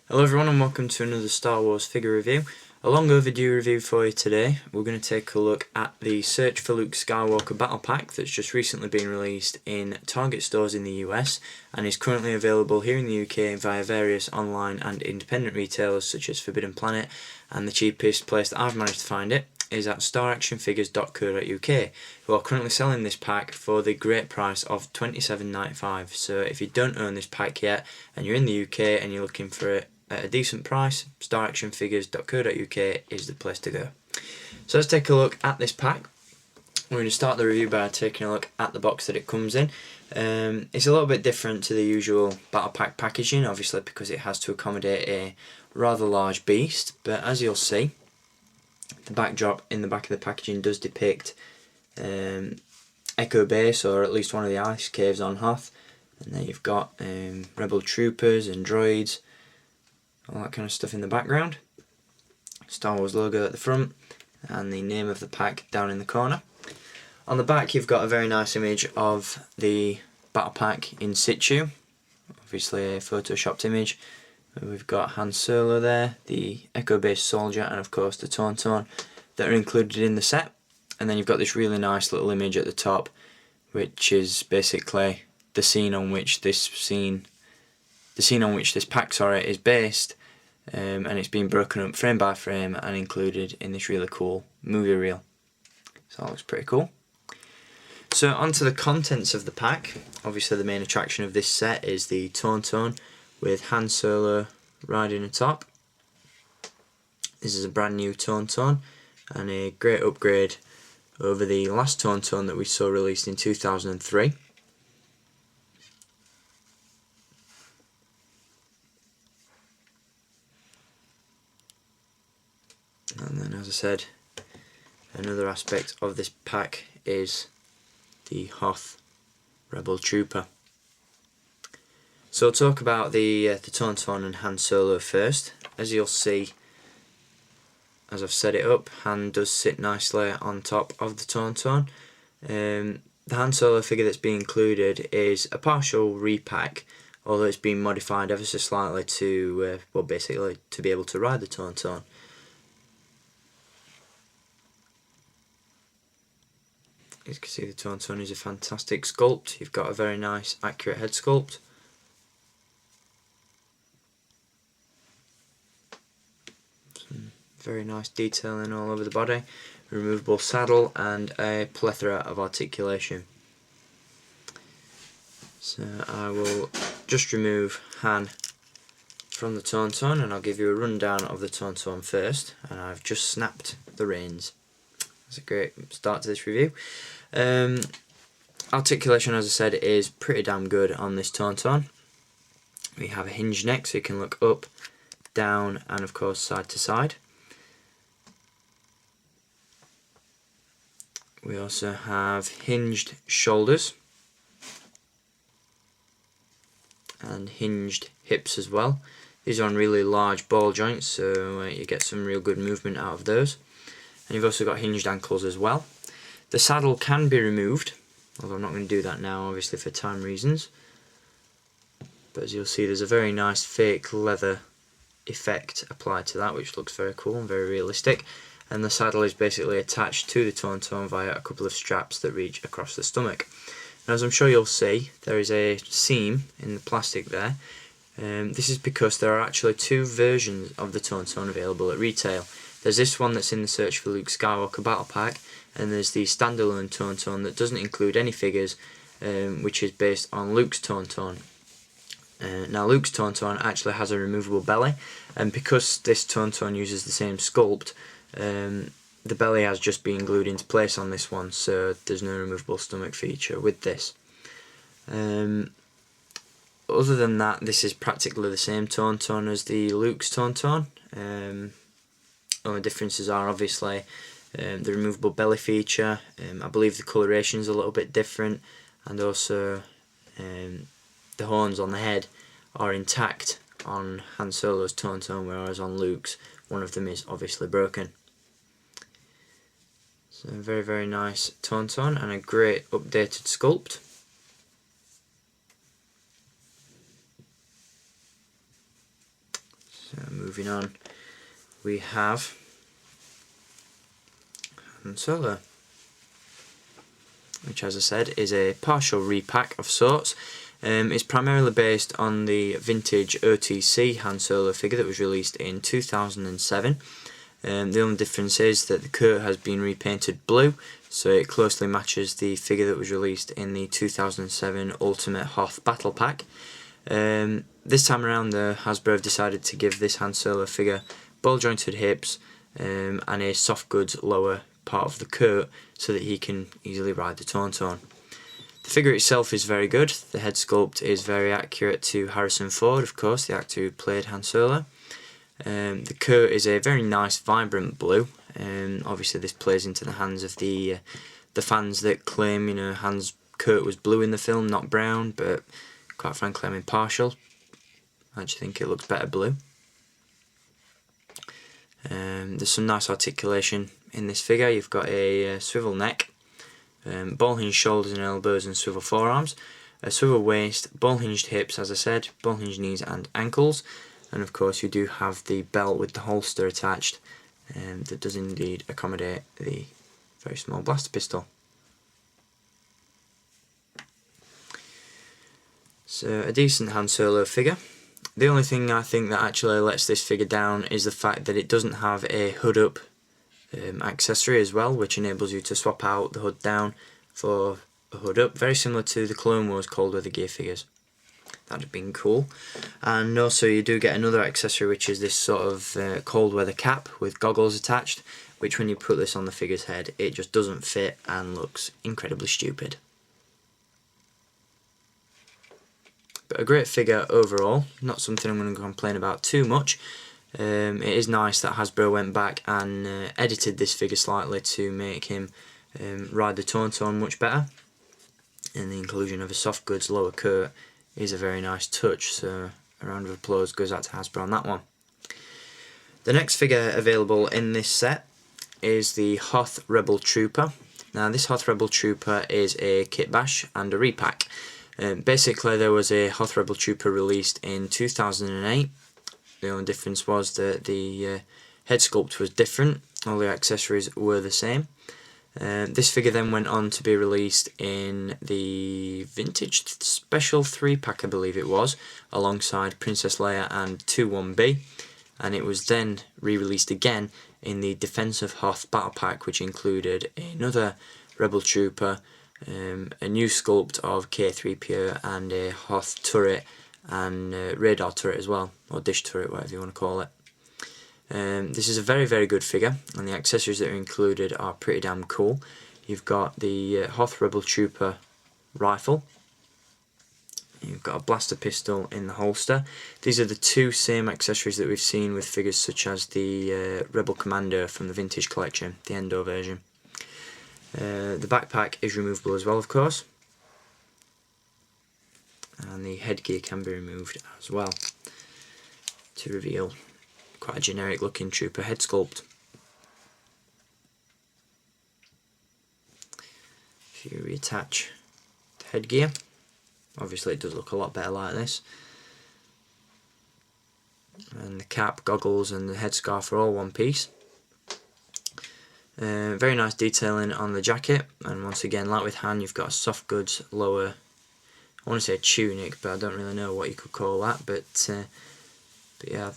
Hello everyone and welcome to another Star Wars figure review. A long overdue review for you today. We're going to take a look at the Search for Luke Skywalker Battle Pack that's just recently been released in Target stores in the US and is currently available here in the UK via various online and independent retailers such as Forbidden Planet, and the cheapest place that I've managed to find it is at staractionfigures.co.uk, who are currently selling this pack for the great price of £27.95. So if you don't own this pack yet and you're in the UK and you're looking for it at a decent price, staractionfigures.co.uk is the place to go. So let's take a look at this pack. We're going to start the review by taking a look at the box that it comes in. It's a little bit different to the usual battle pack packaging, obviously because it has to accommodate a rather large beast, but as you'll see, the backdrop in the back of the packaging does depict Echo Base, or at least one of the ice caves on Hoth, and then you've got rebel troopers and droids, all that kind of stuff in the background. Star Wars logo at the front and the name of the pack down in the corner. On the back you've got a very nice image of the battle pack in situ, obviously a photoshopped image. We've got Han Solo there, the Echo Base soldier, and of course the tauntaun that are included in the set. And then you've got this really nice little image at the top, which is basically the scene on which this pack is based, and it's been broken up frame by frame and included in this really cool movie reel. So that looks pretty cool. So onto the contents of the pack. Obviously the main attraction of this set is the tauntaun with Han Solo riding atop. This is a brand new tauntaun and a great upgrade over the last tauntaun that we saw released in 2003. And then, as I said, another aspect of this pack is the Hoth Rebel Trooper. So I'll talk about the tauntaun and Han Solo first. As you'll see, as I've set it up, Han does sit nicely on top of the tauntaun. The Han Solo figure that's been included is a partial repack, although it's been modified ever so slightly to, basically to be able to ride the tauntaun. As you can see, the tauntaun is a fantastic sculpt. You've got a very nice, accurate head sculpt. Some very nice detailing all over the body. Removable saddle and a plethora of articulation. So I will just remove Han from the tauntaun and I'll give you a rundown of the tauntaun first. And I've just snapped the reins. That's a great start to this review. Articulation, as I said, is pretty damn good on this tauntaun. We have a hinged neck so you can look up, down and of course side to side. We also have hinged shoulders and hinged hips as well. These are on really large ball joints, so you get some real good movement out of those. And you've also got hinged ankles as well. The saddle can be removed, although I'm not going to do that now, obviously for time reasons. But as you'll see, there's a very nice fake leather effect applied to that, which looks very cool and very realistic. And the saddle is basically attached to the tauntaun via a couple of straps that reach across the stomach. And as I'm sure you'll see, there is a seam in the plastic there. This is because there are actually two versions of the tauntaun available at retail. There's this one that's in the Search for Luke Skywalker Battle Pack, and there's the standalone tauntaun that doesn't include any figures, which is based on Luke's tauntaun. Now Luke's tauntaun actually has a removable belly, and because this tauntaun uses the same sculpt, the belly has just been glued into place on this one, so there's no removable stomach feature with this. Other than that, this is practically the same tauntaun as the Luke's tauntaun. Only differences are obviously the removable belly feature. I believe the coloration is a little bit different, and also the horns on the head are intact on Han Solo's tauntaun, whereas on Luke's one of them is obviously broken. So very, very nice tauntaun and a great updated sculpt. So moving on, we have Han Solo, which, as I said, is a partial repack of sorts. It's primarily based on the vintage OTC Han Solo figure that was released in 2007. The only difference is that the coat has been repainted blue, so it closely matches the figure that was released in the 2007 Ultimate Hoth Battle Pack. This time around, Hasbro have decided to give this Han Solo figure ball jointed hips and a soft goods lower part of the coat so that he can easily ride the tauntaun. The figure itself is very good. The head sculpt is very accurate to Harrison Ford, of course, the actor who played Han Solo. The coat is a very nice vibrant blue. Obviously this plays into the hands of the fans that claim, you know, Han's coat was blue in the film, not brown, but quite frankly I'm impartial. I actually think it looks better blue. There's some nice articulation in this figure. You've got a swivel neck, ball hinged shoulders and elbows and swivel forearms, a swivel waist, ball hinged hips, as I said, ball hinged knees and ankles, and of course you do have the belt with the holster attached that does indeed accommodate the very small blaster pistol. So a decent Han Solo figure. The only thing I think that actually lets this figure down is the fact that it doesn't have a hood up accessory as well, which enables you to swap out the hood down for a hood up, very similar to the Clone Wars Cold Weather Gear figures. That'd have been cool. And also you do get another accessory, which is this sort of cold weather cap with goggles attached, which when you put this on the figure's head it just doesn't fit and looks incredibly stupid. But a great figure overall, not something I'm going to complain about too much. It is nice that Hasbro went back and edited this figure slightly to make him ride the tauntaun much better, and the inclusion of a soft goods lower coat is a very nice touch, so a round of applause goes out to Hasbro on that one. The next figure available in this set is the Hoth Rebel Trooper. Now this Hoth Rebel Trooper is a kit bash and a repack. Basically there was a Hoth Rebel Trooper released in 2008. The only difference was that the head sculpt was different, all the accessories were the same. This figure then went on to be released in the Vintage Special 3-pack, I believe it was, alongside Princess Leia and 2-1B, and it was then re-released again in the Defense of Hoth Battle Pack, which included another Rebel Trooper, a new sculpt of K3PO and a Hoth turret and radar turret as well, or dish turret, whatever you want to call it. This is a very, very good figure, and the accessories that are included are pretty damn cool. You've got the Hoth Rebel Trooper rifle, you've got a blaster pistol in the holster. These are the two same accessories that we've seen with figures such as the Rebel Commander from the Vintage Collection, the Endo version. The backpack is removable as well, of course, and the headgear can be removed as well to reveal quite a generic looking trooper head sculpt. If you reattach the headgear, obviously it does look a lot better like this, and the cap, goggles and the headscarf are all one piece. Very nice detailing on the jacket, and once again, like with Han, you've got a soft goods lower, I want to say tunic, but I don't really know what you could call that, but yeah,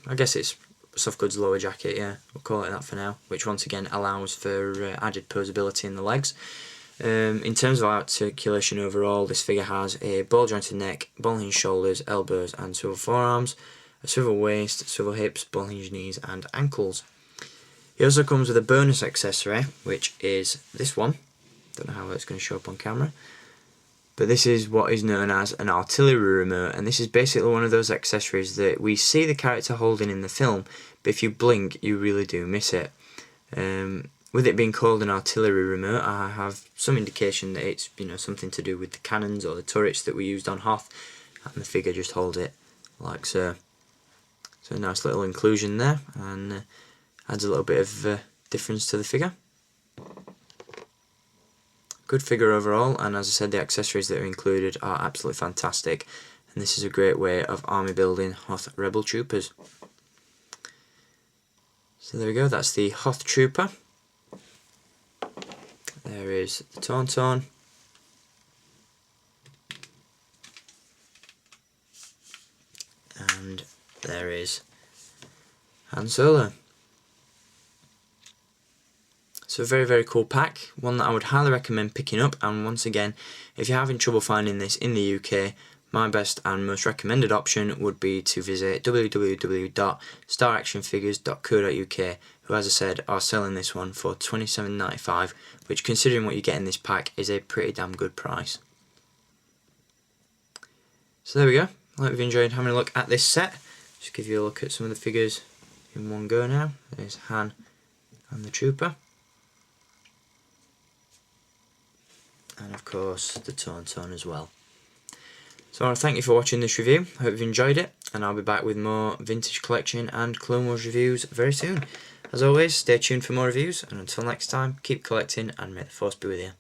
I guess it's soft goods lower jacket, yeah, we'll call it that for now, which once again allows for added posability in the legs. In terms of articulation overall, this figure has a ball jointed neck, ball hinged shoulders, elbows and swivel forearms, a swivel waist, swivel hips, ball hinged knees and ankles. He also comes with a bonus accessory, which is this one. Don't know how it's going to show up on camera, but this is what is known as an artillery remote, and this is basically one of those accessories that we see the character holding in the film, but if you blink you really do miss it. With it being called an artillery remote, I have some indication that it's, you know, something to do with the cannons or the turrets that we used on Hoth, and the figure just holds it like so. So a nice little inclusion there, and adds a little bit of difference to the figure. Good figure overall, and as I said, the accessories that are included are absolutely fantastic, and this is a great way of army building Hoth Rebel Troopers. So there we go, that's the Hoth Trooper. There is the Tauntaun. And there is Han Solo. So a very, very cool pack, one that I would highly recommend picking up. And once again, if you're having trouble finding this in the UK, my best and most recommended option would be to visit www.staractionfigures.co.uk, who, as I said, are selling this one for £27.95, which, considering what you get in this pack, is a pretty damn good price. So there we go. I hope you've enjoyed having a look at this set. Just give you a look at some of the figures in one go now. There's Han and the Trooper. And of course the tauntaun as well. So I want to thank you for watching this review. I hope you've enjoyed it, and I'll be back with more vintage collection and Clone Wars reviews very soon. As always, stay tuned for more reviews, and until next time, keep collecting and may the Force be with you.